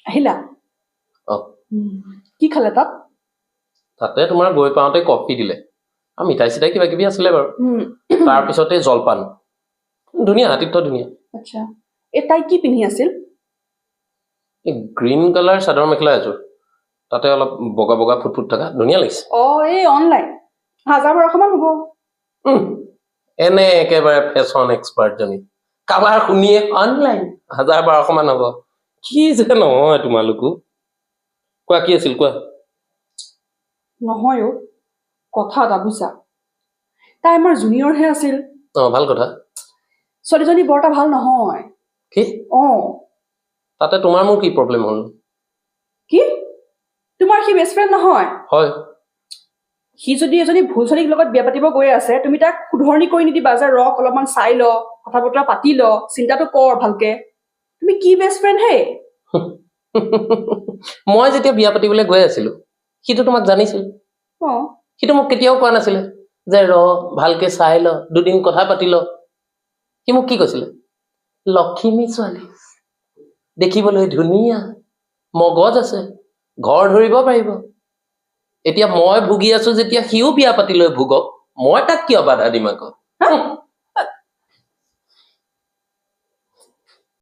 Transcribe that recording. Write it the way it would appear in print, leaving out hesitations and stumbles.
আহিলা অ কি খালে তাত তাতে তোমাৰ গৈ পাওঁতে কফি দিলে আৰু মিঠাই চিঠাই কিবা কিবি আছিলে বাৰু তাৰ পিছতে জলপান ধুনীয়া আতিথ্য ধুনীয়া আচ্ছা এ তাই কি পিন্ধি আছিল এই গ্ৰীণ কালাৰ চাদৰ মেখেলা এযোৰ তাতে অলপ বগা বগা ফুট থকা ধুনীয়া লাগিছে অ এই অনলাইন 1000-1200 মান হ'ব এনে একেবাৰে ফেশ্বন এক্সপাৰ্ট জনী কাবাৰ শুনিয়ে অনলাইন 1000-1200 মান হ'ব কি যে নহয় তোমালোকো কোৱা কি আছিল কোৱা নহয় অ কথা এটা বুজা তাই আমাৰ জুনিয়ৰহে আছিল ভাল কথা ছোৱালীজনী বৰটা ভাল নহয় কি অ তাতে তোমাৰ মোৰ কি প্ৰব্লেম হ'ল কি তোমাৰ কি বেষ্ট ফ্ৰেণ্ড নহয় হয় সি যদি এজনী ভুল ছোৱালীৰ লগত বিয়া পাতিব গৈ আছে তুমি তাক শুধৰণি কৰি নিদিবা যে ৰক অলপমান চাই ল কথা বতৰা পাতি ল চিন্তাটো কৰ ভালকে তুমি কি বেষ্ট ফ্ৰেণ্ড হে মই যেতিয়া বিয়া পাতিবলৈ গৈ আছিলো সিটো তোমাক জানিছিল অ সিটো মোক কেতিয়াও কোৱা নাছিলে যে ভালকে চাই ল দুদিন কথা পাতি ল সি মোক কি কৈছিলে লক্ষ্মী ছোৱালী দেখিবলৈ ধুনীয়া মগজ আছে ঘৰ ধৰিব পাৰিব এতিয়া মই ভুগি আছো যেতিয়া সিও বিয়া পাতি লৈ ভুগক মই তাক কিয় বাধা দিম আকৌ